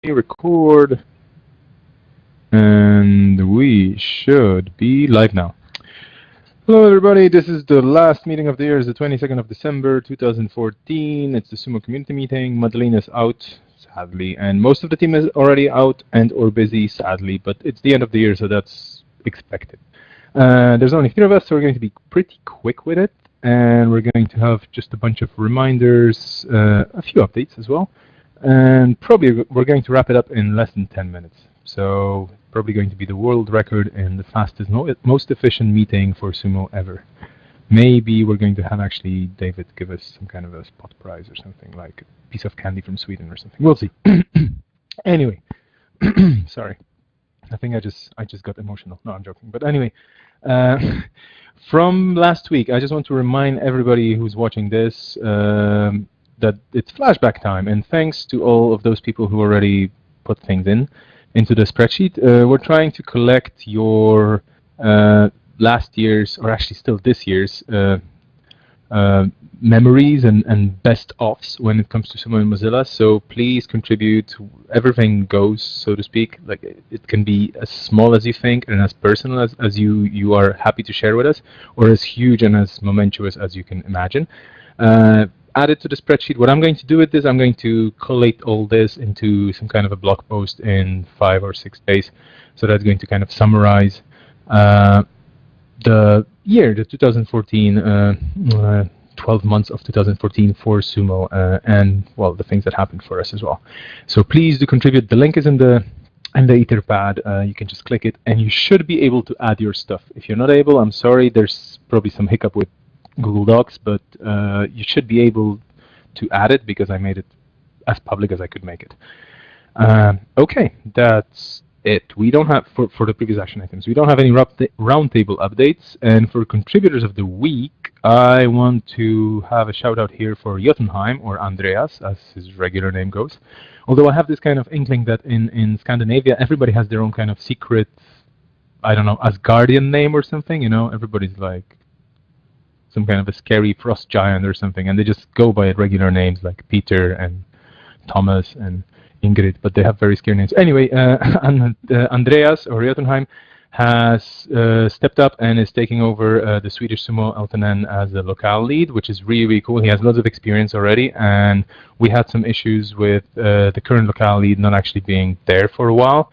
Record, and we should be live now. Hello everybody, this is the last meeting of the year, it's the 22nd of December 2014. It's the SUMO community meeting. Madeleine is out, sadly, and most of the team is already out and or busy, sadly, but it's the end of the year, so that's expected. There's only 3 of us, so we're going to be pretty quick with it, and we're going to have just a bunch of reminders, a few updates as well. And probably we're going to wrap it up in less than 10 minutes. So probably going to be the world record in the fastest, most efficient meeting for Sumo ever. Maybe we're going to have actually David give us some kind of a spot prize or something, like a piece of candy from Sweden or something. We'll see. Anyway, sorry. I think I just got emotional. No, I'm joking. But anyway, from last week, I just want to remind everybody who's watching this that it's flashback time, and thanks to all of those people who already put things into the spreadsheet. We're trying to collect your last year's, or actually still this year's, memories and best-ofs when it comes to Sumo and Mozilla. So please contribute. Everything goes, so to speak. Like, it can be as small as you think and as personal as you are happy to share with us, or as huge and as momentous as you can imagine. Add it to the spreadsheet. What I'm going to do with this, I'm going to collate all this into some kind of a blog post in 5 or 6 days. So that's going to kind of summarize the year, the 2014, 12 months of 2014 for Sumo, and, well, the things that happened for us as well. So please do contribute. The link is in the Etherpad. You can just click it, and you should be able to add your stuff. If you're not able, I'm sorry. There's probably some hiccup with Google Docs, but you should be able to add it because I made it as public as I could make it. Okay, that's it. We don't have, for the previous action items, we don't have any roundtable updates. And for contributors of the week, I want to have a shout out here for Jotunheim, or Andreas, as his regular name goes. Although I have this kind of inkling that in Scandinavia, everybody has their own kind of secret, I don't know, Asgardian name or something. You know, everybody's like some kind of a scary frost giant or something, and they just go by regular names like Peter and Thomas and Ingrid, but they have very scary names. Anyway, Andreas, or Jotunheim, has stepped up and is taking over the Swedish Sumo Eltenen as a locale lead, which is really, really cool. He has lots of experience already, and we had some issues with the current locale lead not actually being there for a while.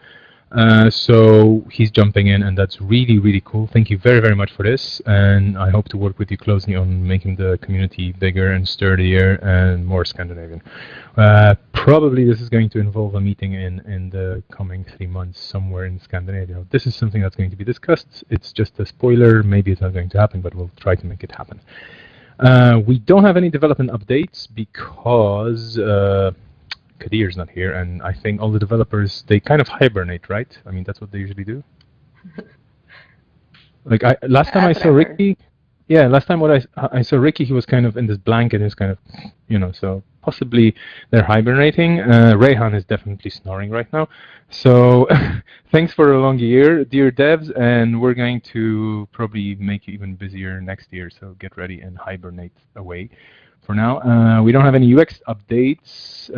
So he's jumping in, and that's really, really cool. Thank you very, very much for this, and I hope to work with you closely on making the community bigger and sturdier and more Scandinavian. Probably this is going to involve a meeting in the coming 3 months somewhere in Scandinavia. This is something that's going to be discussed. It's just a spoiler. Maybe it's not going to happen, but we'll try to make it happen. We don't have any development updates because Kadir's not here, and I think all the developers, they kind of hibernate, right? I mean, that's what they usually do. Like, last time I saw Ricky, last time I saw Ricky, he was kind of in this blanket, he was kind of, you know, so possibly they're hibernating. Rayhan is definitely snoring right now. So thanks for a long year, dear devs, and we're going to probably make you even busier next year, so get ready and hibernate away. For now, we don't have any UX updates.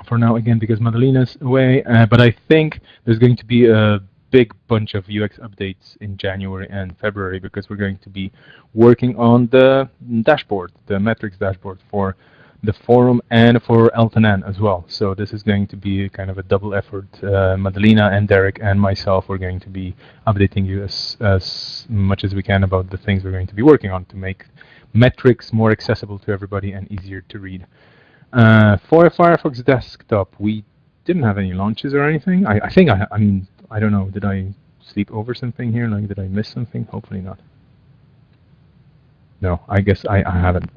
For now, again, because Madeleina's away, but I think there's going to be a big bunch of UX updates in January and February, because we're going to be working on the dashboard, the metrics dashboard for the forum and for Eltenen as well. So this is going to be kind of a double effort. Madeleina and Derek and myself are going to be updating you as much as we can about the things we're going to be working on to make metrics more accessible to everybody and easier to read. For Firefox Desktop, we didn't have any launches or anything. I mean, I don't know. Did I sleep over something here? Like, did I miss something? Hopefully not. No, I guess I haven't.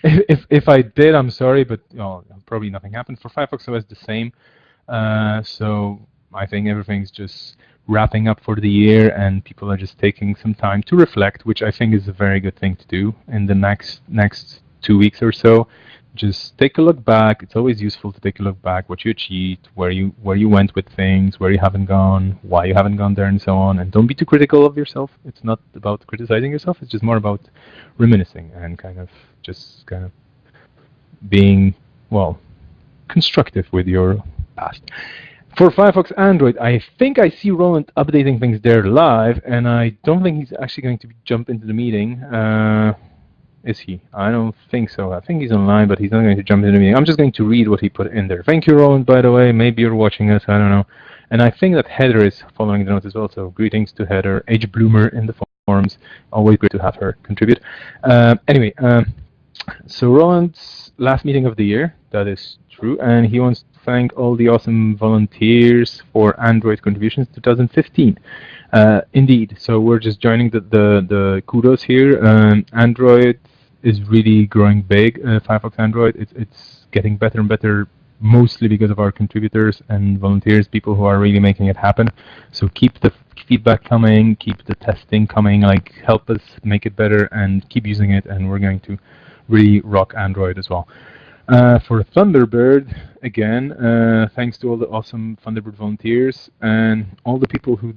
if I did, I'm sorry, but probably nothing happened. For Firefox OS, the same. So I think everything's just wrapping up for the year, and people are just taking some time to reflect, which I think is a very good thing to do in the next 2 weeks or so. Just take a look back. It's always useful to take a look back, what you achieved, where you went with things, where you haven't gone, why you haven't gone there, and so on. And don't be too critical of yourself. It's not about criticizing yourself. It's just more about reminiscing and kind of being, well, constructive with your past. For Firefox Android, I think I see Roland updating things there live, and I don't think he's actually going to jump into the meeting. Is he? I don't think so. I think he's online, but he's not going to jump into the meeting. I'm just going to read what he put in there. Thank you, Roland, by the way. Maybe you're watching us. I don't know. And I think that Heather is following the notes as well. So greetings to Heather, H. Bloomer in the forums. Always great to have her contribute. Anyway, so Roland's last meeting of the year. That is true. And he wants to thank all the awesome volunteers for Android contributions 2015. Indeed. So we're just joining the kudos here. Android is really growing big. Firefox Android, it's getting better and better, mostly because of our contributors and volunteers, people who are really making it happen. So keep the feedback coming, keep the testing coming, like help us make it better and keep using it, and we're going to really rock Android as well. For Thunderbird, again, thanks to all the awesome Thunderbird volunteers and all the people who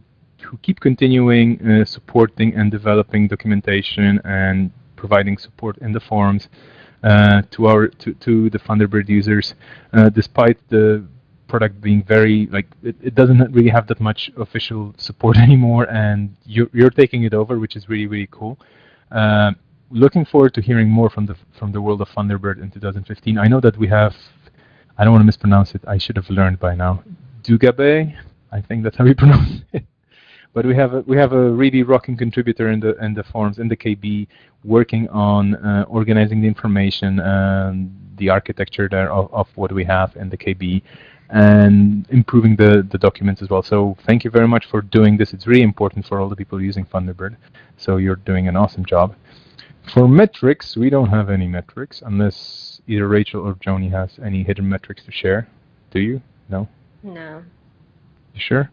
keep continuing supporting and developing documentation and providing support in the forums to the Thunderbird users, despite the product being very it doesn't really have that much official support anymore, and you're taking it over, which is really cool. Looking forward to hearing more from the world of Thunderbird in 2015. I know that we have, I don't want to mispronounce it. I should have learned by now. Dugabe, I think that's how we pronounce it. But we have a really rocking contributor in the forums, in the KB, working on organizing the information, the architecture there of what we have in the KB, and improving the documents as well. So thank you very much for doing this. It's really important for all the people using Thunderbird. So you're doing an awesome job. For metrics, we don't have any metrics unless either Rachel or Joni has any hidden metrics to share. Do you? No? No. You sure?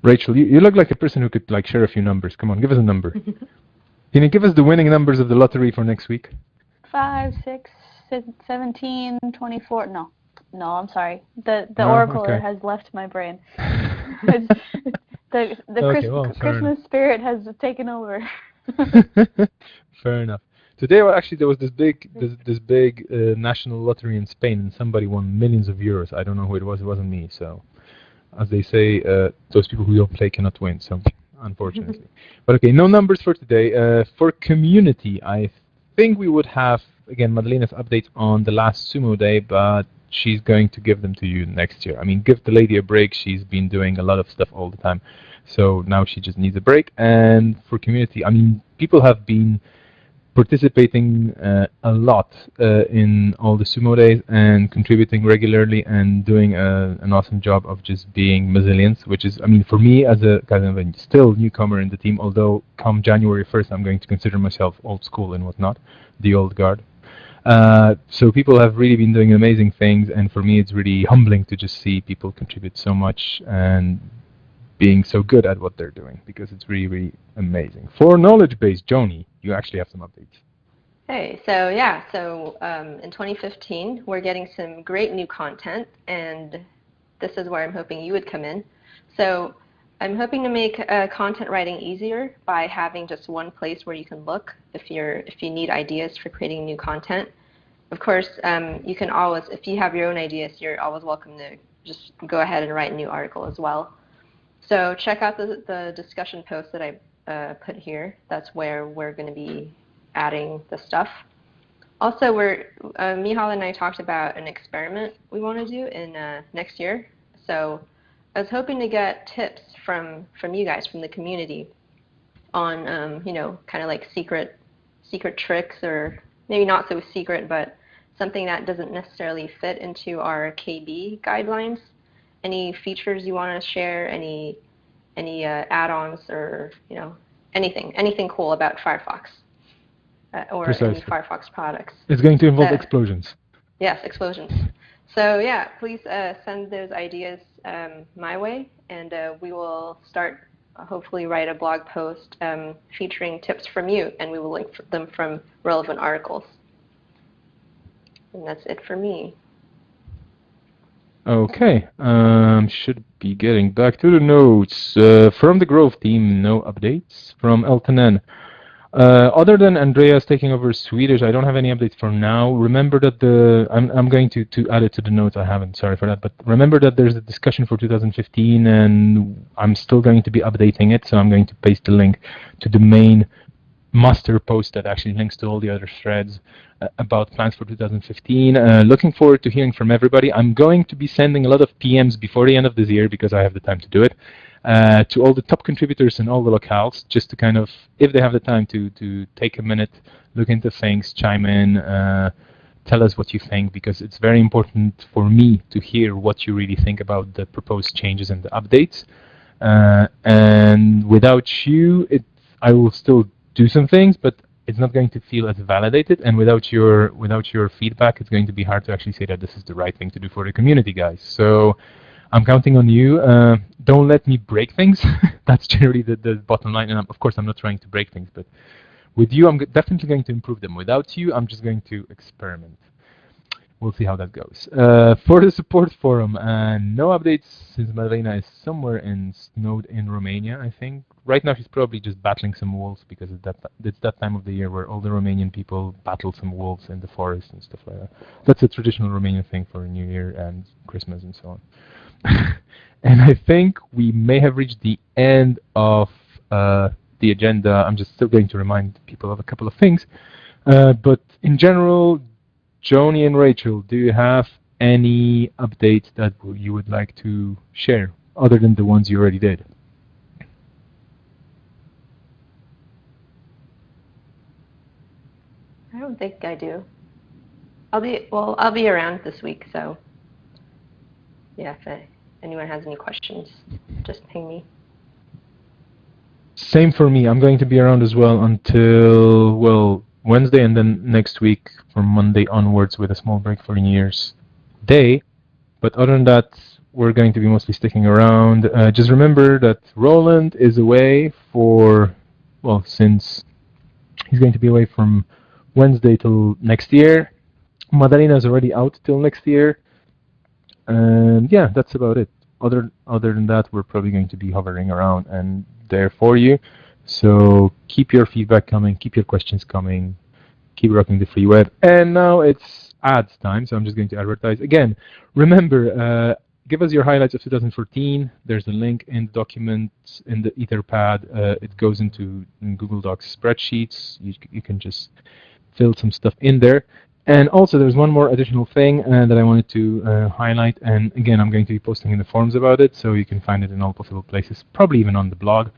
Rachel, you look like a person who could share a few numbers. Come on, give us a number. Can you give us the winning numbers of the lottery for next week? 5, 6, 17, 24. No, I'm sorry. The oracle has left my brain. the Christmas spirit has taken over. Fair enough. Today, well, actually, there was this big national lottery in Spain, and somebody won millions of euros. I don't know who it was. It wasn't me. So, as they say, those people who don't play cannot win. So, unfortunately. But okay, no numbers for today. For community, I think we would have, again, Madalena's updates on the last Sumo day, but she's going to give them to you next year. I mean, give the lady a break. She's been doing a lot of stuff all the time. So now she just needs a break. And for community, I mean, people have been participating a lot in all the Sumo days and contributing regularly and doing an awesome job of just being Mozillians, which is, I mean, for me as a kind of a still newcomer in the team, although come January 1st I'm going to consider myself old school and whatnot, the old guard. So people have really been doing amazing things, and for me it's really humbling to just see people contribute so much and being so good at what they're doing, because it's really amazing. For knowledge base, Joni, you actually have some updates. Hey, so yeah, in 2015 we're getting some great new content, and this is where I'm hoping you would come in. So I'm hoping to make content writing easier by having just one place where you can look if you need ideas for creating new content. Of course, you can always, if you have your own ideas, you're always welcome to just go ahead and write a new article as well. So check out the discussion post that I put here. That's where we're going to be adding the stuff. Also, Michal and I talked about an experiment we want to do in next year. So I was hoping to get tips from you guys, from the community, on kind of like secret tricks, or maybe not so secret, but something that doesn't necessarily fit into our KB guidelines. Any features you want to share, any add-ons, or anything cool about Firefox or any Firefox products. It's going to involve explosions. Yes, explosions. So yeah, please send those ideas my way, and we will start hopefully write a blog post featuring tips from you, and we will link them from relevant articles. And that's it for me. Okay, should be getting back to the notes. From the Grove team, no updates. From Elton N. Other than Andreas taking over Swedish, I don't have any updates for now. Remember that I'm going to add it to the notes. I haven't, sorry for that. But remember that there's a discussion for 2015, and I'm still going to be updating it. So I'm going to paste the link to the main master post that actually links to all the other threads about plans for 2015. Looking forward to hearing from everybody. I'm going to be sending a lot of PMs before the end of this year because I have the time to do it. To all the top contributors in all the locales, just to kind of, if they have the time to take a minute, look into things, chime in, tell us what you think, because it's very important for me to hear what you really think about the proposed changes and the updates. And without you, I will still do some things, but it's not going to feel as validated. And without your feedback, it's going to be hard to actually say that this is the right thing to do for the community, guys. So I'm counting on you. Don't let me break things. That's generally the bottom line. And of course, I'm not trying to break things, but with you, I'm definitely going to improve them. Without you, I'm just going to experiment. We'll see how that goes. For the support forum, no updates since Madalena is somewhere snowed in Romania, I think. Right now, she's probably just battling some wolves because it's that time of the year where all the Romanian people battle some wolves in the forest and stuff like that. That's a traditional Romanian thing for New Year and Christmas and so on. And I think we may have reached the end of the agenda. I'm just still going to remind people of a couple of things. But in general, Joni and Rachel, do you have any updates that you would like to share, other than the ones you already did? I don't think I do. I'll be around this week, so yeah, if anyone has any questions, just ping me. Same for me. I'm going to be around as well until, well, Wednesday, and then next week from Monday onwards with a small break for New Year's Day. But other than that, we're going to be mostly sticking around. Just remember that Roland is away for, well, since he's going to be away from Wednesday till next year. Madalena is already out till next year. And yeah, that's about it. Other than that, we're probably going to be hovering around and there for you. So keep your feedback coming, keep your questions coming, keep rocking the free web. And now it's ads time, so I'm just going to advertise. Again, remember, give us your highlights of 2014. There's a link in the document in the Etherpad. It goes into Google Docs spreadsheets. You can just fill some stuff in there. And also, there's one more additional thing that I wanted to highlight. And again, I'm going to be posting in the forums about it, so you can find it in all possible places, probably even on the blog.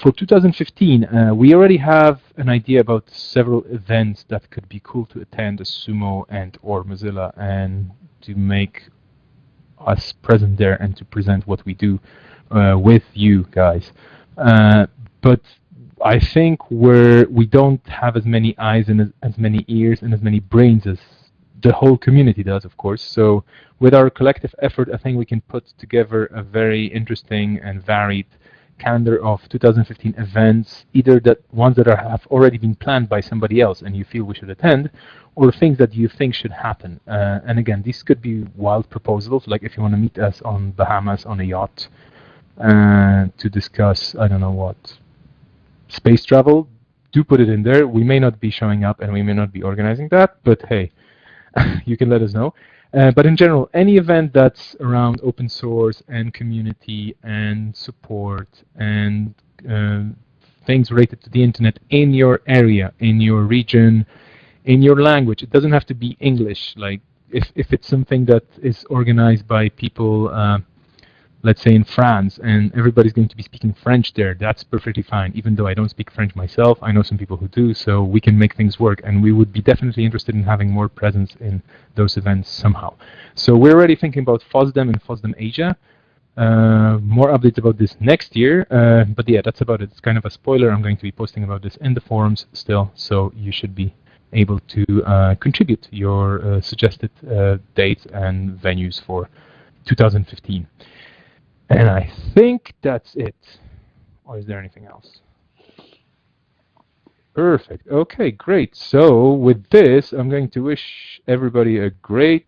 For 2015, we already have an idea about several events that could be cool to attend as SUMO and or Mozilla, and to make us present there and to present what we do with you guys. But I think we don't have as many eyes and as many ears and as many brains as the whole community does, of course. So with our collective effort, I think we can put together a very interesting and varied calendar of 2015 events, either that ones that have already been planned by somebody else and you feel we should attend, or things that you think should happen. And again, these could be wild proposals, like if you want to meet us on Bahamas on a yacht to discuss, I don't know what, space travel, do put it in there. We may not be showing up and we may not be organizing that, but hey, you can let us know. But in general, any event that's around open source and community and support and things related to the internet in your area, in your region, in your language. It doesn't have to be English. Like if it's something that is organized by people, let's say in France, and everybody's going to be speaking French there, that's perfectly fine. Even though I don't speak French myself, I know some people who do, so we can make things work, and we would be definitely interested in having more presence in those events somehow. So we're already thinking about FOSDEM and FOSDEM Asia. More updates about this next year, but yeah, that's about it. It's kind of a spoiler. I'm going to be posting about this in the forums still, so you should be able to contribute your suggested dates and venues for 2015. And I think that's it. Or is there anything else? Perfect. Okay, great. So with this, I'm going to wish everybody a great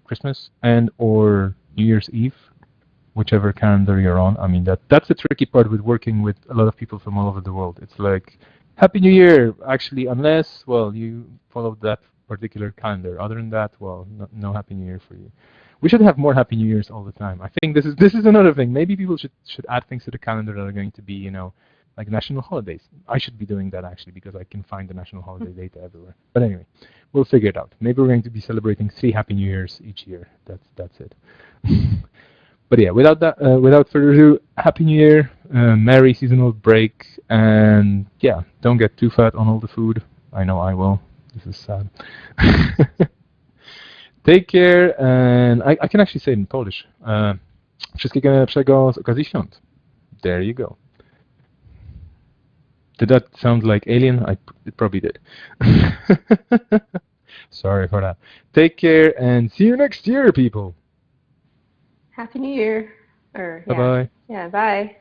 Christmas and or New Year's Eve, whichever calendar you're on. I mean, that's the tricky part with working with a lot of people from all over the world. It's like Happy New Year, actually, unless, well, you followed that particular calendar. Other than that, well, no Happy New Year for you. We should have more Happy New Years all the time. I think this is another thing. Maybe people should add things to the calendar that are going to be, like national holidays. I should be doing that actually because I can find the national holiday data everywhere. But anyway, we'll figure it out. Maybe we're going to be celebrating 3 Happy New Years each year. That's it. But yeah, without further ado, Happy New Year, merry seasonal break, and yeah, don't get too fat on all the food. I know I will. This is sad. Take care, and I can actually say it in Polish. Wszystkiego najlepszego z okazji świąt. There you go. Did that sound like alien? It probably did. Sorry for that. Take care, and see you next year, people. Happy New Year. Bye-bye. Yeah, bye.